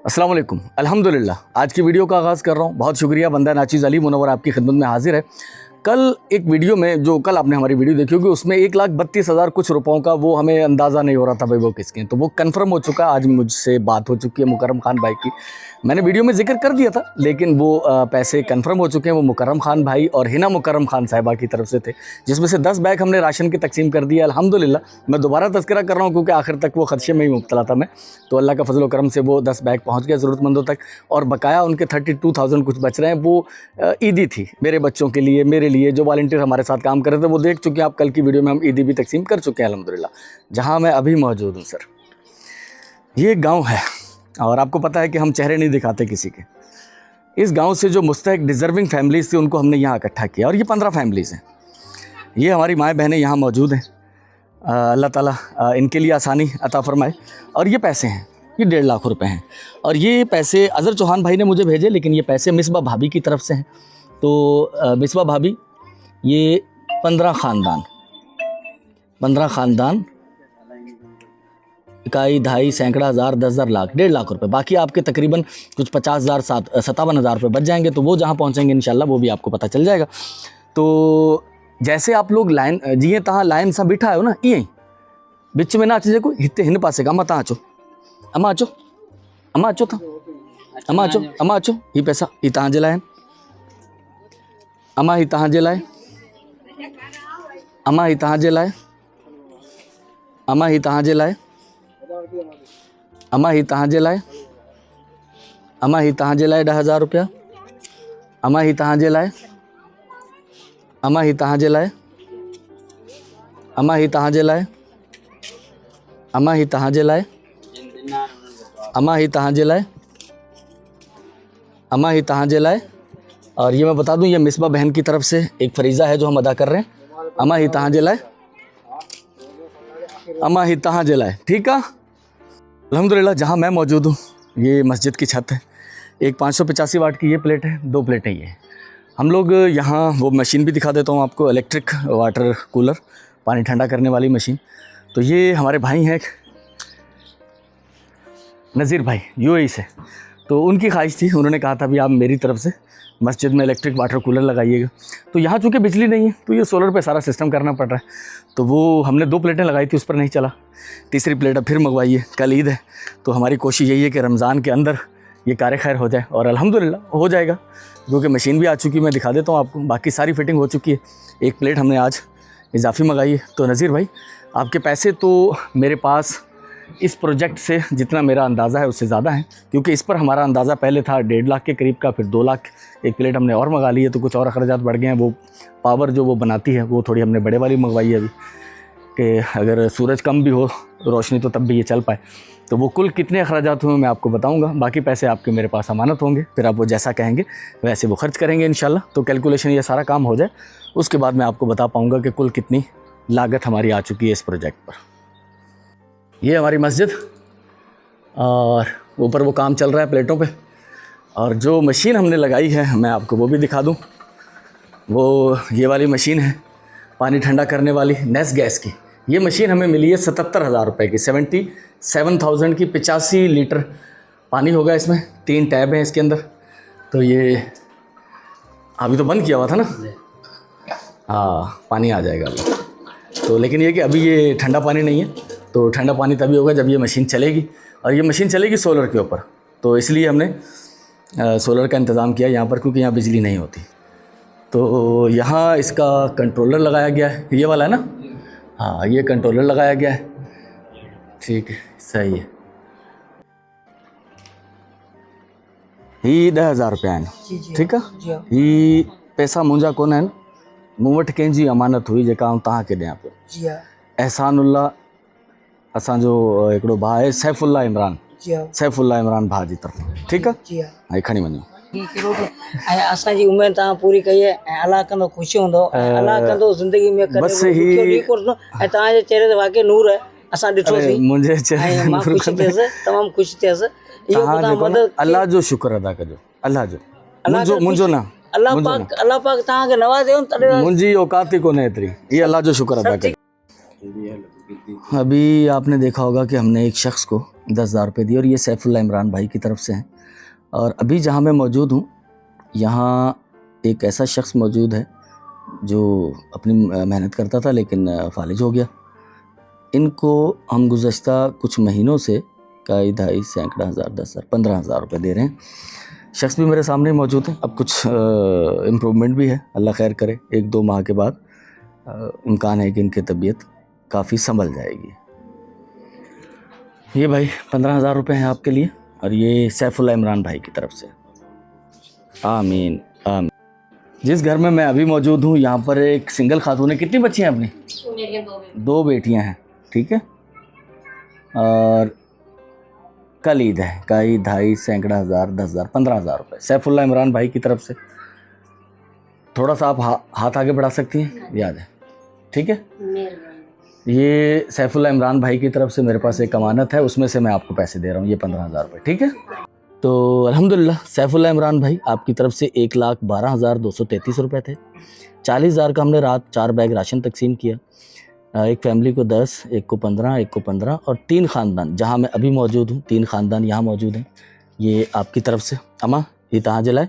अस्सलाम वालेकुम। अल्हम्दुलिल्लाह आज की वीडियो का आगाज़ कर रहा हूँ। बहुत शुक्रिया। बंदा नाचीज़ अली मुनव्वर आपकी खिदमत में हाजिर है। कल एक वीडियो में जो कल आपने हमारी वीडियो देखी होगी उसमें 1,32,000 कुछ रुपयों का वो हमें अंदाज़ा नहीं हो रहा था भाई वो किसके हैं, तो वो कंफर्म हो चुका है। आज मुझसे बात हो चुकी है मुकर्रम खान भाई की। मैंने वीडियो में जिक्र कर दिया था लेकिन वो पैसे कंफर्म हो चुके हैं। वो मुकर्रम खान भाई और हिना मुकर्रम खान साहिबा की तरफ से थे, जिसमें से 10 बैग हमने राशन की तकसीम कर दिया अल्हम्दुलिल्लाह। मैं दोबारा तज़किरा कर रहा हूँ क्योंकि आखिर तक वो खदशे में ही मुब्तला था मैं, तो अल्लाह का फजल व करम से वो 10 बैग पहुँच गया ज़रूरतमंदों तक। और बकाया उनके 32,000 कुछ बच रहे हैं, वो ईदी थी मेरे बच्चों के लिए, मेरे लिए, जो वॉलंटियर हमारे साथ काम कर रहे थे। वो देख चुके हैं आप, कल की वीडियो में हम ईदी भी तकसीम कर चुके हैं अल्हम्दुलिल्लाह। जहाँ मैं अभी मौजूद हूँ सर, ये गाँव है और आपको पता है कि हम चेहरे नहीं दिखाते किसी के। इस गांव से जो मुस्तहिक डिज़र्विंग फैमिलीज़ थी उनको हमने यहाँ इकट्ठा किया और ये 15 फैमिलीज़ हैं। ये हमारी माएँ बहनें यहाँ मौजूद हैं। अल्लाह ताला इनके लिए आसानी अता फरमाए। और ये पैसे हैं, ये 1.5 लाख रुपए हैं। और ये पैसे अज़र चौहान भाई ने मुझे भेजे, लेकिन ये पैसे मिसबा भाभी की तरफ से हैं। तो मिसबा भाभी, ये 15 ख़ानदान, इकाई, ढाई, सैकड़ा, हज़ार, 10,000, लाख, 1.5 लाख रुपए। बाकी आपके तकरीबन कुछ 50,000, 57,000 रुपये बच जाएंगे। तो वो जहाँ पहुँचेंगे इंशाल्लाह वो भी आपको पता चल जाएगा। तो जैसे आप लोग लाइन जिए तहाँ लाइन सा बिठा है ना, ये बिच में ना अचे को हिते हिन पासे अम्मा तहाँ अचो, अम्मा अचो, अम्मा अचो था, अम्मा अचो, अम्मा अचो। ही पैसा ही तहाँ जे लाइ, अम्मा ही तहाँ जे लाइ, अम्मा ही तहाँ जे लाइ, अम्मा ही तहाँ जे लाइ, अम्मा ही तहाँ जे लाइ, अम्मा ही तहाँ जे लाइ 10,000 रुपया, अम्मा ही तहाँ जे लाइ, अम्मा ही तहाँ जे लाइ, अम्मा ही तहाँ जे लाइ, अम्मा ही तहाँ जे लाइ, अम्मा ही तहाँ जे लाइ, अम्मा ही तहाँ जे लाइ। और ये मैं बता दूं, ये मिसबा बहन की तरफ से एक फरीज़ा है जो हम अदा कर रहे हैं। अम्मा ही तहाँ जे लाइ, अम्मा ही तहाँ जे लाइ। ठीक है। अल्हम्दुलिल्लाह जहाँ मैं मौजूद हूँ ये मस्जिद की छत है। एक 585 वाट की ये प्लेट है, 2 प्लेटें ये हैं। हम लोग यहाँ वो मशीन भी दिखा देता हूँ आपको, इलेक्ट्रिक वाटर कूलर, पानी ठंडा करने वाली मशीन। तो ये हमारे भाई हैं नज़ीर भाई यूएई से, तो उनकी ख्वाहिश थी, उन्होंने कहा था भी आप मेरी तरफ से मस्जिद में इलेक्ट्रिक वाटर कूलर लगाइएगा। तो यहाँ चूँकि बिजली नहीं है तो ये सोलर पे सारा सिस्टम करना पड़ रहा है। तो वो हमने 2 प्लेटें लगाई थी, उस पर नहीं चला। तीसरी प्लेट अब फिर मंगवाई है। कल ईद है तो हमारी कोशिश यही है कि रमज़ान के अंदर ये कार्य खैर हो जाए, और अल्हम्दुलिल्लाह हो जाएगा क्योंकि मशीन भी आ चुकी है। मैं दिखा देता हूँ आपको, बाकी सारी फिटिंग हो चुकी है। एक प्लेट हमने आज इजाफ़ी मंगाई है। तो नज़ीर भाई, आपके पैसे तो मेरे पास इस प्रोजेक्ट से जितना मेरा अंदाज़ा है उससे ज़्यादा है, क्योंकि इस पर हमारा अंदाज़ा पहले था 1.5 लाख के करीब का, फिर 2 लाख। एक प्लेट हमने और मंगा ली है तो कुछ और अखराजात बढ़ गए हैं। वो पावर जो वो बनाती है वो थोड़ी हमने बड़े वाली मंगवाई है अभी, कि अगर सूरज कम भी हो रोशनी तो तब भी ये चल पाए। तो वो कुल कितने अखराजात हुए मैं आपको बताऊंगा। बाकी पैसे आपके मेरे पास अमानत होंगे, फिर आप वो जैसा कहेंगे वैसे वो खर्च करेंगे इंशाल्लाह। तो कैलकुलेशन ये सारा काम हो जाए उसके बाद मैं आपको बता पाऊँगा कि कुल कितनी लागत हमारी आ चुकी है इस प्रोजेक्ट पर। ये हमारी मस्जिद और ऊपर वो काम चल रहा है प्लेटों पे। और जो मशीन हमने लगाई है मैं आपको वो भी दिखा दूं। वो ये वाली मशीन है पानी ठंडा करने वाली, नेस गैस की। ये मशीन हमें मिली है 77,000 रुपये की, 77,000 की। 85 लीटर पानी होगा इसमें, 3 टैब हैं इसके अंदर। तो ये अभी तो बंद किया हुआ था ना, हाँ पानी आ जाएगा अभी तो। लेकिन ये कि अभी ये ठंडा पानी नहीं है, तो ठंडा पानी तभी होगा जब ये मशीन चलेगी। और ये मशीन चलेगी सोलर के ऊपर, तो इसलिए हमने सोलर का इंतज़ाम किया यहाँ पर, क्योंकि यहाँ बिजली नहीं होती। तो यहाँ इसका कंट्रोलर लगाया गया है, ये वाला है ना, हाँ ये कंट्रोलर लगाया गया है। ठीक है, सही है। ही 10,000 रुपया आहिनि, ठीक है। ही पैसा मुंहिंजा कोन आहिनि, मूं वटि कंहिंजी अमानत हुई जेका आउं तव्हांखे ॾियां पियो। एहसानुल्ला असांजो हिकिड़ो भाउ आहे सैफुल्ला इमरान, सैफुल्ला इमरान भाउ जी तरफ़, ठीकु आहे। हाणे खणी वञो। असांजी उमेद तव्हां पूरी कई है, अल्लाह कंदो ख़ुशि हूंदो, अल्लाह कंदो ज़िंदगी में बस ही तव्हांजे चेहरे ते वाकई नूर है, असां ॾिठोसीं। मुंहिंजे चेहरे मां ख़ुशि थियसि, तमामु ख़ुशि थियसि। इहो तव्हां मदद अल्लाह जो शुक्र अदा कजो, अल्लाह जो, मुंहिंजो न, अल्लाह पाक तव्हांखे नवाज़ियो तॾहिं मुंहिंजी औकात ई कोन्हे एतिरी, ये अल्लाह जो शुक्र अदा कजो। अभी आपने देखा होगा कि हमने एक शख्स को 10,000 रुपये दिए और ये सैफुल्लाह इमरान भाई की तरफ से हैं। और अभी जहाँ मैं मौजूद हूँ यहाँ एक ऐसा शख्स मौजूद है जो अपनी मेहनत करता था लेकिन फालिज हो गया। इनको हम गुज़श्ता कुछ महीनों से कई ढाई सैकड़ा हज़ार 10,000 15,000 रुपये दे रहे हैं। शख्स भी मेरे सामने मौजूद है। अब कुछ इम्प्रूवमेंट भी है, अल्लाह खैर करे। 1-2 माह के बाद इम्कान है कि इनकी तबीयत काफ़ी संभल जाएगी। ये भाई 15,000 रुपये हैं आपके लिए और ये सैफुल्लाह इमरान भाई की तरफ से। आमीन आमीन। जिस घर में मैं अभी मौजूद हूँ यहाँ पर एक सिंगल खातून है। कितनी बच्ची हैं अपनी? मेरी 2 बेटियाँ हैं, ठीक है। और कल ईद है, कई ढाई सैकड़ा हज़ार 10,000 15,000 रुपये सैफुल्लाह इमरान भाई की तरफ से। थोड़ा सा आप हाथ आगे बढ़ा सकती हैं, याद है, ठीक है। ये सैफुल्लाह इमरान भाई की तरफ से मेरे पास एक अमानत है, उसमें से मैं आपको पैसे दे रहा हूँ, ये 15,000 रुपये, ठीक है। तो अल्हम्दुलिल्लाह सैफुल्लाह इमरान भाई आपकी तरफ से 1,12,233 रुपये थे। 40,000 का हमने रात 4 बैग राशन तकसीम किया। एक फैमिली को 10, एक को 15, एक को 15 और 3 ख़ानदान जहाँ मैं अभी मौजूद हूँ 3 ख़ानदान यहाँ मौजूद हैं। ये आपकी तरफ से अम्मा ये तहाँ जलाए,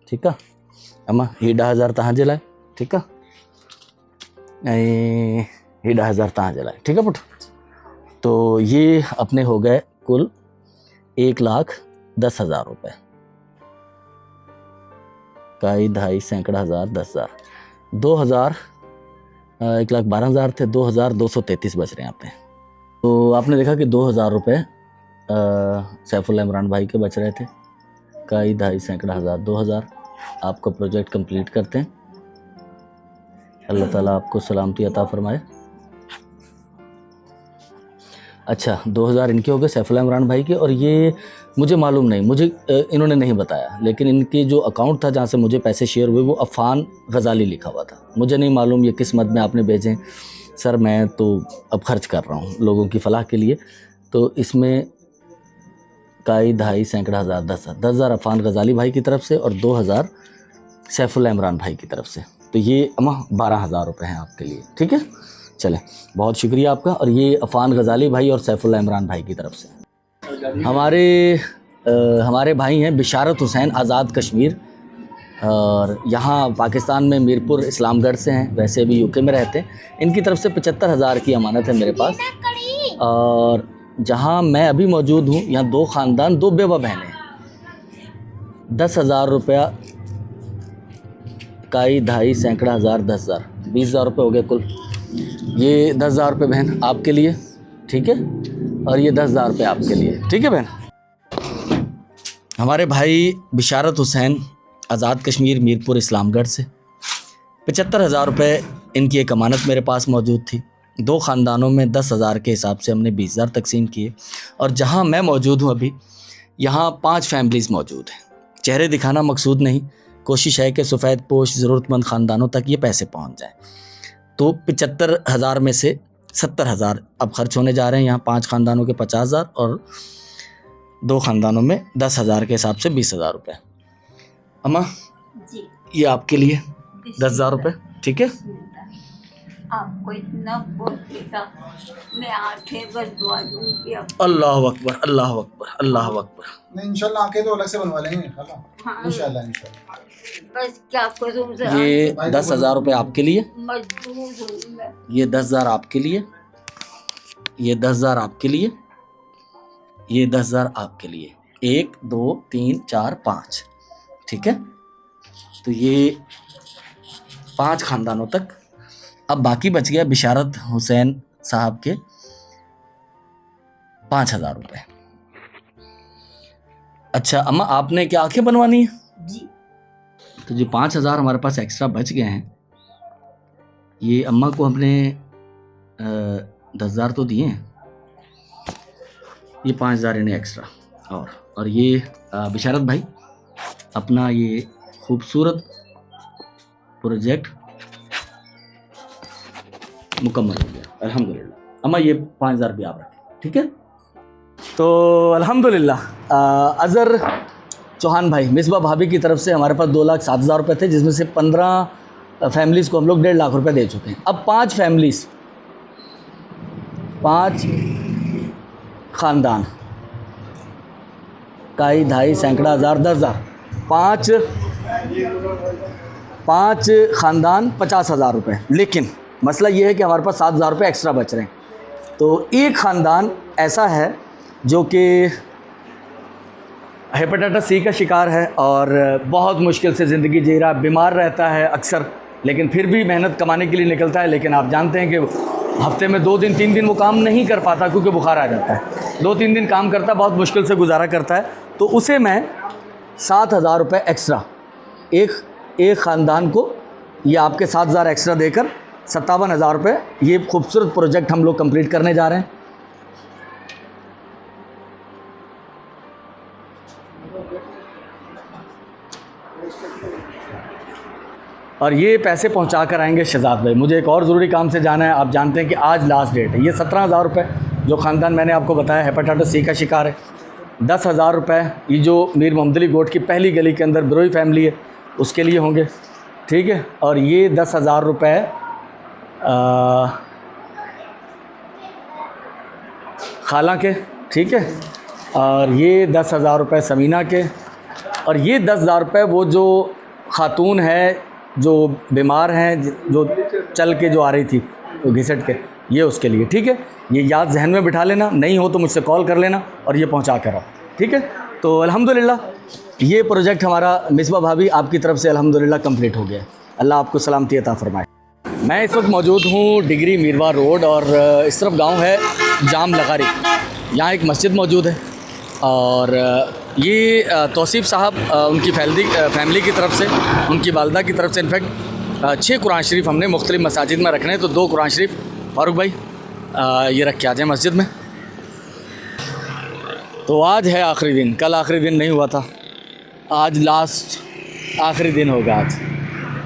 ठीक है। अम्मा ये 10,000 तहाँ जलाए, ठीक है। ये 10,000 तहाँ जलाए, ठीक है पुट। तो ये अपने हो गए कुल 1,10,000 रुपये। कई ढाई सैकड़ा हज़ार 10,000 2,000 1,12,000 थे, 2,233 बच रहे हैं यहाँ पे। तो आपने देखा कि 2,000 रुपये सैफुल्लाह इमरान भाई के बच रहे थे। कई ढाई सैकड़ा हज़ार 2,000 आपका प्रोजेक्ट कंप्लीट करते हैं। अल्लाह ताला आपको सलामती अता फरमाए। अच्छा 2,000 इनके हो गए सैफुल्लाह इमरान भाई के। और ये मुझे मालूम नहीं, मुझे इन्होंने नहीं बताया, लेकिन इनके जो अकाउंट था जहाँ से मुझे पैसे शेयर हुए वो अफ़ान गज़ाली लिखा हुआ था। मुझे नहीं मालूम ये किस मद में आपने भेजे सर। मैं तो अब खर्च कर रहा हूँ लोगों की फ़लाह के लिए। तो इसमें कई ढाई सैकड़ा हज़ार 10,000 अफ़ान गज़ाली भाई की तरफ से और 2,000 सैफुल्लाह इमरान भाई की तरफ से। तो ये अम्मा 12,000 रुपये हैं आपके लिए, ठीक है। चलें, बहुत शुक्रिया आपका। और ये अफ़ान गज़ाली भाई और सैफुल्लाह इमरान भाई की तरफ से। हमारे भाई हैं बिशारत हुसैन आज़ाद कश्मीर, और यहाँ पाकिस्तान में मीरपुर इस्लामगढ़ से हैं, वैसे भी यूके में रहते हैं। इनकी तरफ से 75,000 की अमानत है मेरे पास। और जहाँ मैं अभी मौजूद हूँ यहाँ 2 ख़ानदान 2 बेवा बहनें, 10,000 रुपया कई ढाई सैकड़ा हज़ार 10,000 20,000 रुपये हो गए कुल। ये 10,000 रुपये बहन आपके लिए, ठीक है। और ये 10,000 रुपये आपके लिए, ठीक है बहन। हमारे भाई बिशारत हुसैन आज़ाद कश्मीर मीरपुर इस्लामगढ़ से 75,000 रुपये इनकी एक अमानत मेरे पास मौजूद थी। 2 ख़ानदानों में 10,000 के हिसाब से हमने 20,000 तकसीम किए। और जहाँ मैं मौजूद हूँ अभी यहाँ 5 फैमिलीज़ मौजूद हैं। चेहरे दिखाना मकसूद नहीं, कोशिश है कि सफ़ेद पोश ज़रूरतमंद ख़ानदानों तक ये पैसे पहुँच जाएँ। तो 75,000 में से 70,000 अब खर्च होने जा रहे हैं। यहाँ 5 ख़ानदानों के 50,000 और 2 ख़ानदानों में 10,000 के हिसाब से 20,000 रुपये। अम्मा जी ये आपके लिए 10,000 रुपये, ठीक है। आपको इतना बहुत देता, मैं आंखें बस दुआ दूंगी अब। अल्लाह अकबर अल्लाह अकबर अल्लाह अकबर। नहीं इंशाल्लाह आंखें तो अलग से बनवा लेंगे हाँ। इंशाल्लाह इंशाल्लाह। बस क्या करूँ, ये 10,000 रुपये आपके लिए, मजबूर हूँ मैं। ये 10,000 आपके लिए, ये 10,000 आपके लिए, ये 10,000 आपके लिए। 1 2 3 4 5, ठीक है। तो ये 5 ख़ानदानों तक। अब बाकी बच गया बिशारत हुसैन साहब के 5,000 रुपये। अच्छा अम्मा आपने क्या आंखें बनवानी है? जी तो जो 5,000 हमारे पास एक्स्ट्रा बच गए हैं, ये अम्मा को हमने 10,000 तो दिए हैं, ये 5,000 इन्हें एक्स्ट्रा। और ये बिशारत भाई अपना ये खूबसूरत प्रोजेक्ट मुकम्मल हो गया अल्हम्दुलिल्लाह। अम्मा ये 5,000 भी आप रखें, ठीक है। तो अल्हम्दुलिल्लाह अज़हर चौहान भाई मिसबा भाभी की तरफ से हमारे पास 2,07,000 रुपये थे, जिसमें से 15 फैमिलीज़ को हम लोग 1.5 लाख रुपए दे चुके हैं। अब 5 फैमिलीज़ 5 ख़ानदान, काई ढाई सैकड़ा हज़ार 10,000, 5 ख़ानदान 50,000 रुपये। लेकिन मसला ये है कि हमारे पास 7,000 रुपये एक्स्ट्रा बच रहे हैं। तो एक ख़ानदान ऐसा है जो कि हेपेटाइटिस सी का शिकार है और बहुत मुश्किल से ज़िंदगी जी रहा है, बीमार रहता है अक्सर, लेकिन फिर भी मेहनत कमाने के लिए निकलता है। लेकिन आप जानते हैं कि हफ्ते में 2 दिन 3 दिन वो काम नहीं कर पाता क्योंकि बुखार आ जाता है। 2-3 दिन काम करता है, बहुत मुश्किल से गुजारा करता है। तो उसे मैं 7,000 रुपये एक्स्ट्रा एक ख़ानदान को, ये आपके 7,000 एक्स्ट्रा देकर 57,000 रुपये, ये खूबसूरत प्रोजेक्ट हम लोग कंप्लीट करने जा रहे हैं। और ये पैसे पहुंचा कर आएंगे शहजाद भाई। मुझे एक और ज़रूरी काम से जाना है। आप जानते हैं कि आज लास्ट डेट है। ये 17,000 रुपये जो ख़ानदान मैंने आपको बताया हेपेटाइटिस सी का शिकार है, 10,000 रुपये ये जो मीर मोहम्मद अली गोट की पहली गली के अंदर बिरोई फैमिली है उसके लिए होंगे, ठीक है। और ये 10,000 रुपये खाला के, ठीक है। और ये 10,000 रुपये समीना के, और ये 10,000 रुपये वो जो ख़ातून है जो बीमार हैं, जो चल के जो आ रही थी घिसट के, ये उसके लिए, ठीक है। ये याद जहन में बिठा लेना, नहीं हो तो मुझसे कॉल कर लेना और ये पहुंचा कर आओ, ठीक है। तो अल्हम्दुलिल्लाह ये प्रोजेक्ट हमारा मिसबा भाभी आपकी तरफ से अल्हम्दुलिल्लाह कंप्लीट हो गया। अल्लाह आपको सलामती अता फरमाए। मैं इस वक्त मौजूद हूँ डिगरी मीरवा रोड और इस तरफ गांव है जाम लगारी। यहाँ एक मस्जिद मौजूद है और ये तौसीफ़ साहब उनकी फैमिली की तरफ से, उनकी वालदा की तरफ से इनफैक्ट 6 कुरान शरीफ हमने मुख्तलिफ़ मसाजिद में रखने हैं। तो 2 कुरान शरीफ फ़ारूक भाई ये रख के आ जाए मस्जिद में। तो आज है आखिरी दिन, कल आखिरी दिन नहीं हुआ था, आज लास्ट आखिरी दिन होगा आज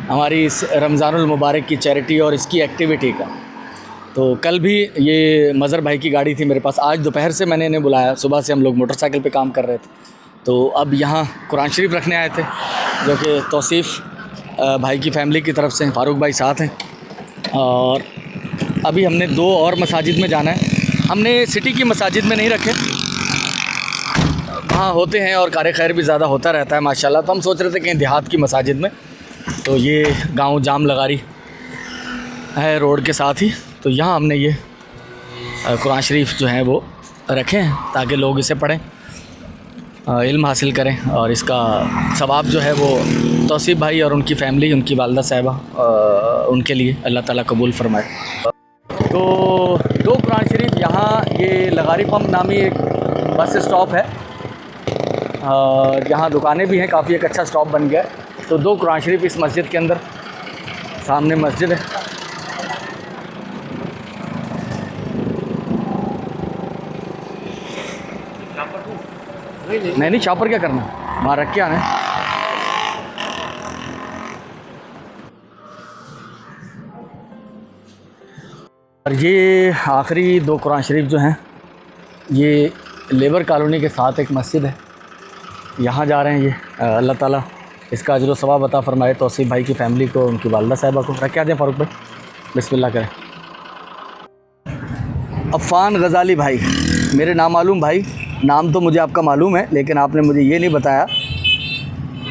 हमारी इस रमज़ानुल मुबारक की चैरिटी और इसकी एक्टिविटी का। तो कल भी ये मज़हर भाई की गाड़ी थी मेरे पास, आज दोपहर से मैंने इन्हें बुलाया, सुबह से हम लोग मोटरसाइकिल पे काम कर रहे थे। तो अब यहाँ कुरान शरीफ रखने आए थे जो कि तौसीफ़ भाई की फ़ैमिली की तरफ से, फ़ारूक भाई साथ हैं। और अभी हमने 2 और मसाजिद में जाना है। हमने सिटी की मसाजिद में नहीं रखे, वहाँ होते हैं और कार खैर भी ज़्यादा होता रहता है माशाल्लाह। तो हम सोच रहे थे कहीं देहात की मसाजिद में। तो ये गांव जाम लगारी है रोड के साथ ही, तो यहाँ हमने ये कुरान शरीफ जो हैं वो रखे हैं ताकि लोग इसे पढ़ें, इल्म हासिल करें और इसका सवाब जो है वो तौसीफ़ भाई और उनकी फ़ैमिली, उनकी वालदा साहिबा, उनके लिए अल्लाह ताला कबूल फरमाए। तो 2 कुरान शरीफ यहाँ, ये लगारी पंप नामी एक बस स्टॉप है, यहाँ दुकानें भी हैं, काफ़ी एक अच्छा स्टॉप बन गया है। तो 2 कुरान शरीफ इस मस्जिद के अंदर, सामने मस्जिद है। नहीं शॉपर क्या करना, वहाँ रख के आना है। और ये आखिरी 2 कुरान शरीफ जो हैं ये लेबर कॉलोनी के साथ एक मस्जिद है, यहाँ जा रहे हैं ये। अल्लाह ताला इसका अजर व सवाब अता फरमाए तौसीफ़ भाई की फ़ैमिली को, उनकी वालदा साहिबा को। रख के आ जाए फ़ारूक भाई, बिस्मिल्लाह करें। अफ़ान गज़ाली भाई, मेरे नामालूम भाई, नाम तो मुझे आपका मालूम है लेकिन आपने मुझे ये नहीं बताया।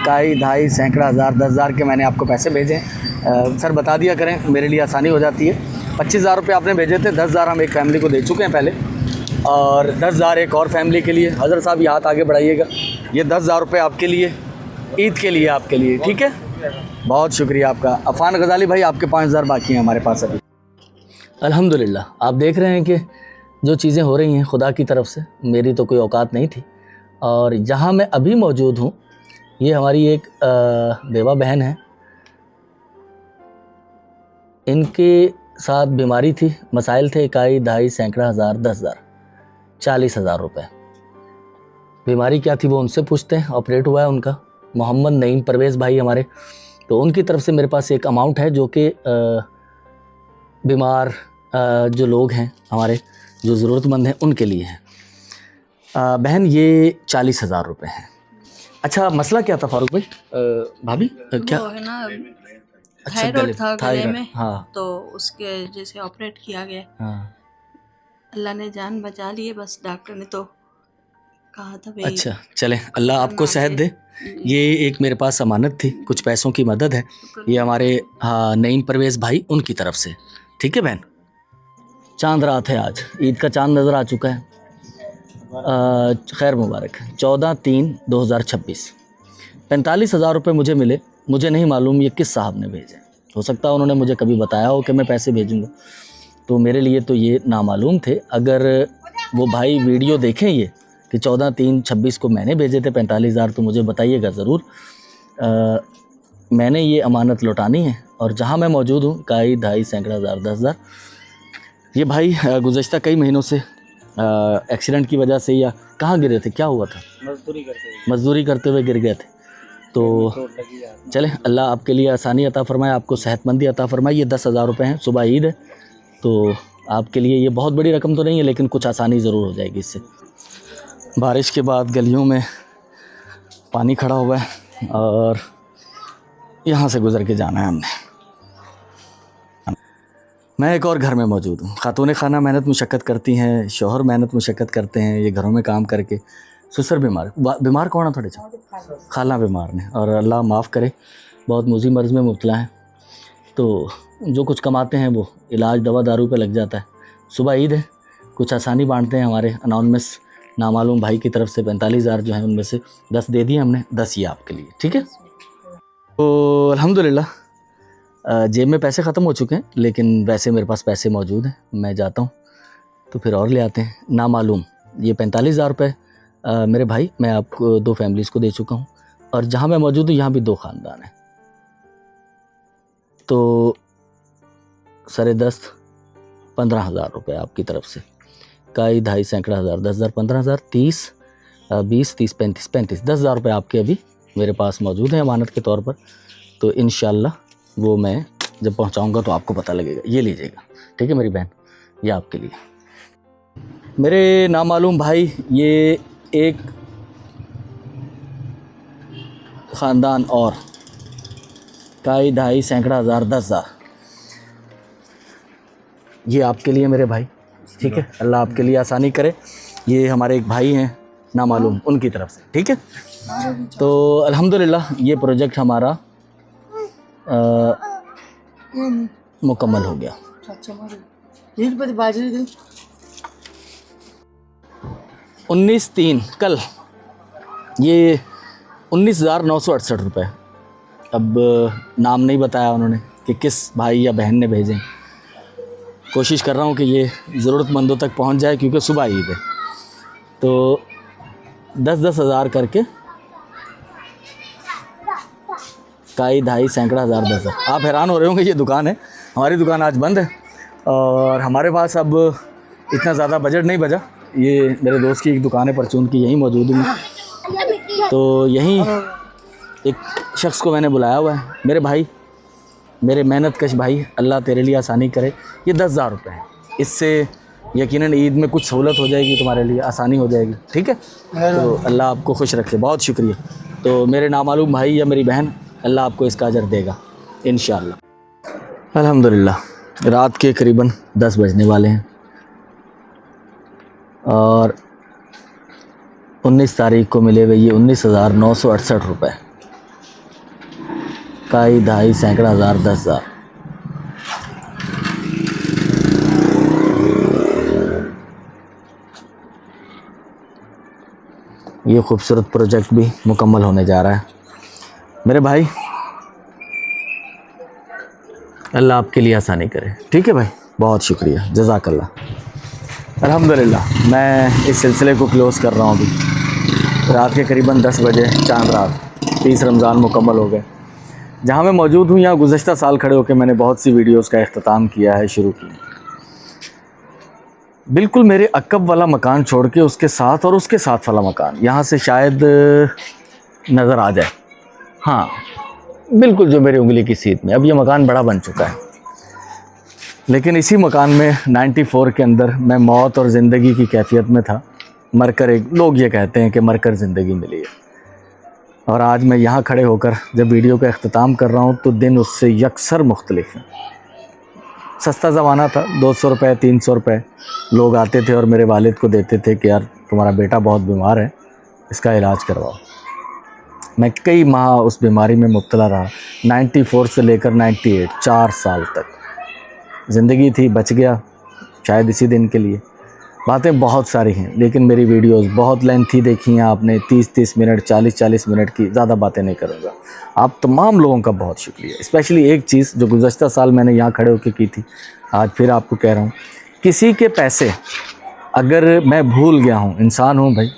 काई ढाई सैकड़ा हज़ार 10,000 के मैंने आपको पैसे भेजे हैं। सर बता दिया करें, मेरे लिए आसानी हो जाती है। 25,000 रुपये आपने भेजे थे, 10,000 हम एक फ़ैमिली को दे चुके हैं पहले, और 10,000 एक और फैमिली के लिए। हज़रत साहब ये हाथ आगे बढ़ाइएगा, ये 10,000 रुपये आपके लिए, ईद के लिए आपके लिए, ठीक है। बहुत शुक्रिया आपका अफ़ान गज़ाली भाई। आपके 5,000 बाकी हैं हमारे पास अभी। अल्हम्दुलिल्लाह आप देख रहे हैं कि जो चीज़ें हो रही हैं खुदा की तरफ से, मेरी तो कोई औकात नहीं थी। और जहाँ मैं अभी मौजूद हूँ ये हमारी एक बेवा बहन है, इनके साथ बीमारी थी, मसाइल थे, इकाई ढाई सैकड़ा हज़ार 10,000 40,000 रुपये। बीमारी क्या थी वो उनसे पूछते हैं। ऑपरेट हुआ है उनका, मोहम्मद नईम परवेज़ भाई हमारे। तो उनकी तरफ से मेरे पास एक अमाउंट है जो कि बीमार जो लोग हैं हमारे, जो ज़रूरतमंद हैं, उनके लिए है। बहन ये 40,000 रुपये हैं। अच्छा मसला क्या था फ़ारूक भाई? भाभी क्या वो है ना, अच्छा थायराइड था गले में, हाँ तो उसके जैसे ऑपरेट किया गया। हाँ अल्लाह ने जान बचा ली है, बस डॉक्टर ने तो कहा था भाई। अच्छा चलें, अल्लाह आपको सेहत दे। ये एक मेरे पास अमानत थी, कुछ पैसों की मदद है, ये हमारे हाँ नईम परवेज़ भाई उनकी तरफ से। ठीक है बहन। चांद रात है आज, ईद का चांद नज़र आ चुका है। खैर मुबारक। 14/3/2026 45,000 रुपये मुझे मिले। मुझे नहीं मालूम ये किस साहब ने भेजे, हो सकता है उन्होंने मुझे कभी बताया हो कि मैं पैसे भेजूँगा, तो मेरे लिए तो ये नामालूम थे। अगर वो भाई वीडियो देखें ये कि 14/3/26 को मैंने भेजे थे 45,000, तो मुझे बताइएगा ज़रूर। मैंने ये अमानत लौटानी है और जहाँ मैं मौजूद हूँ काई ढाई सैकड़ा हज़ार 10,000। ये भाई गुज़श्ता कई महीनों से एक्सीडेंट की वजह से या कहाँ गिरे थे, क्या हुआ था? मजदूरी करते हुए गिर गए थे। तो चले, अल्लाह आपके लिए आसानी अता फ़रमाए, आपको सेहतमंदी अता फ़रमाए। ये 10,000 रुपये हैं, सुबह ईद है, तो आपके लिए ये बहुत बड़ी रकम तो नहीं है, लेकिन कुछ आसानी ज़रूर हो जाएगी इससे। बारिश के बाद गलियों में पानी खड़ा हुआ है और यहाँ से गुज़र के जाना है हमने। मैं एक और घर में मौजूद हूँ। खातून खाना मेहनत मुशक्क़त करती हैं, शौहर मेहनत मुशक्क़त करते हैं, ये घरों में काम करके। ससुर बीमार कौन है थोड़े खाला बीमार ने, और अल्लाह माफ़ करे बहुत मूजी मर्ज़ में मुब्तला हैं, तो जो कुछ कमाते हैं वो इलाज दवा दारू पे लग जाता है। सुबह ईद है, कुछ आसानी बांटते हैं हमारे अनोनमस नामालूम भाई की तरफ से। 45,000 जो है उनमें से 10 दे दिए हमने, 10 ये आपके लिए। ठीक है, तो अल्हम्दुलिल्लाह जेब में पैसे ख़त्म हो चुके हैं, लेकिन वैसे मेरे पास पैसे मौजूद हैं। मैं जाता हूँ तो फिर और ले आते हैं। नामालूम ये 45,000 रुपये मेरे भाई, मैं आपको 2 फैमिलीज़ को दे चुका हूँ, और जहाँ मैं मौजूद हूँ यहाँ भी 2 ख़ानदान हैं। तो 10.5 15,000 रुपये आपकी तरफ से, काई ढाई सैकड़ा हज़ार 10,000 15,000 30 20 30 35 35 10,000 रुपये आपके अभी मेरे पास मौजूद हैं अमानत के तौर पर। तो इंशाअल्लाह वो मैं जब पहुंचाऊंगा तो आपको पता लगेगा। ये लीजिएगा, ठीक है मेरी बहन, ये आपके लिए। मेरे नामालूम भाई, ये एक ख़ानदान और, काई ढाई सैकड़ा हज़ार 10,000 ये आपके लिए मेरे भाई। ठीक है, अल्लाह आपके लिए आसानी करे। ये हमारे एक भाई हैं नामालूम, उनकी तरफ से। ठीक है, तो अल्हम्दुलिल्लाह ये प्रोजेक्ट हमारा मुकम्मल हो गया। 19/3 कल ये 19,968 रुपये। अब नाम नहीं बताया उन्होंने कि किस भाई या बहन ने भेजे। कोशिश कर रहा हूँ कि ये ज़रूरतमंदों तक पहुँच जाए, क्योंकि सुबह ईद है। तो 10-10 हज़ार करके काई ढाई सैकड़ा हज़ार 10,000। आप हैरान हो रहे होंगे, ये दुकान है, हमारी दुकान आज बंद है और हमारे पास अब इतना ज़्यादा बजट नहीं बचा। ये मेरे दोस्त की एक दुकान है परचून की, यहीं मौजूद हूँ। तो यहीं एक शख्स को मैंने बुलाया हुआ है। मेरे भाई, मेरे मेहनत कश भाई, अल्लाह तेरे लिए आसानी करे। ये 10,000 रुपये हैं, इससे यकीनन ईद में कुछ सहूलत हो जाएगी, तुम्हारे लिए आसानी हो जाएगी। ठीक है, तो अल्लाह आपको खुश रखे, बहुत शुक्रिया। तो मेरे नामालूम भाई या मेरी बहन, अल्लाह आपको इसका अजर देगा इंशाअल्लाह। अल्हम्दुलिल्लाह रात के करीबन 10 बजने वाले हैं और 19 तारीख को मिले हुए ये 19,968 रुपये, काई ढाई सैकड़ा हज़ार 10,000। ये खूबसूरत प्रोजेक्ट भी मुकम्मल होने जा रहा है मेरे भाई। अल्लाह आपके लिए आसानी करे। ठीक है भाई, बहुत शुक्रिया, जज़ाकल्लाह। अल्हम्दुलिल्लाह मैं इस सिलसिले को क्लोज़ कर रहा हूँ अभी। रात के करीबन 10 बजे चांद रात 30 रमज़ान मुकम्मल हो गए। जहाँ मैं मौजूद हूँ यहाँ गुज़श्ता साल खड़े होकर मैंने बहुत सी वीडियोस का इख्तिताम किया है, शुरू की। बिल्कुल मेरे अकब वाला मकान छोड़ के उसके साथ और उसके साथ वाला मकान, यहाँ से शायद नज़र आ जाए। हाँ बिल्कुल, जो मेरी उंगली की सीध में। अब ये मकान बड़ा बन चुका है, लेकिन इसी मकान में 94 के अंदर मैं मौत और ज़िंदगी की कैफियत में था। मरकर, एक लोग ये कहते हैं कि मरकर ज़िंदगी मिली है। और आज मैं यहाँ खड़े होकर जब वीडियो का इख्तिताम कर रहा हूँ तो दिन उससे यकसर मुख्तलिफ है। सस्ता ज़माना था, 200 रुपये 300 रुपये लोग आते थे और मेरे वालिद को देते थे कि यार तुम्हारा बेटा बहुत बीमार है, इसका इलाज करवाओ। मैं कई माह उस बीमारी में मुब्तला रहा, 94 से लेकर 98, 4 साल तक। ज़िंदगी थी, बच गया शायद इसी दिन के लिए। बातें बहुत सारी हैं, लेकिन मेरी वीडियोस बहुत लेंथी देखी हैं आपने, 30-30 मिनट 40-40 मिनट की, ज़्यादा बातें नहीं करूँगा। आप तमाम लोगों का बहुत शुक्रिया। स्पेशली एक चीज़ जो गुज़श्ता साल मैंने यहाँ खड़े होकर की थी, आज फिर आपको कह रहा हूँ, किसी के पैसे अगर मैं भूल गया हूँ, इंसान हूँ भाई,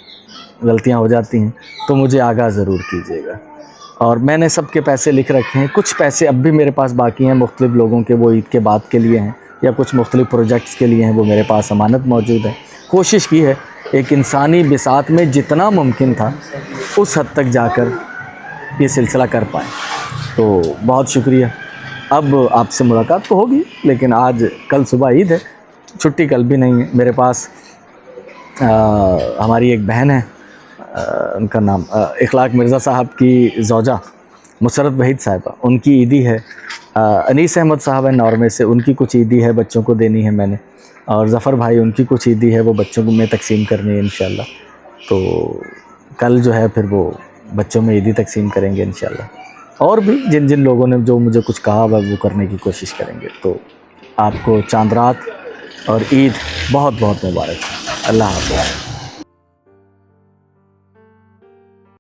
गलतियाँ हो जाती हैं, तो मुझे आगाह ज़रूर कीजिएगा। और मैंने सबके पैसे लिख रखे हैं, कुछ पैसे अब भी मेरे पास बाकी हैं मुख्तलिफ़ लोगों के, वो ईद के बाद के लिए हैं या कुछ मुख्तलिफ़ प्रोजेक्ट्स के लिए हैं, वो मेरे पास अमानत मौजूद है। कोशिश की है एक इंसानी बिसात में जितना मुमकिन था उस हद तक जाकर ये सिलसिला कर पाए, तो बहुत शुक्रिया। अब आपसे मुलाकात तो होगी, लेकिन आज कल सुबह ईद है, छुट्टी कल भी नहीं है। मेरे पास हमारी एक बहन है, उनका नाम इखलाक मिर्ज़ा साहब की ज़ौजा मुसरत वहीद साहिबा, उनकी ईदी है। अनीस अहमद साहब है नॉर्वे से, उनकी कुछ ईदी है बच्चों को देनी है मैंने। और ज़फ़र भाई, उनकी कुछ ईदी है, वो बच्चों को मैं तकसीम करनी है इंशाल्लाह। तो कल जो है फिर वो बच्चों में ईदी तकसीम करेंगे इंशाल्लाह। और भी जिन जिन लोगों ने जो मुझे कुछ कहा वह वो करने की कोशिश करेंगे। तो आपको चांद रात और ईद बहुत बहुत मुबारक। अल्लाह हाफ़िज़।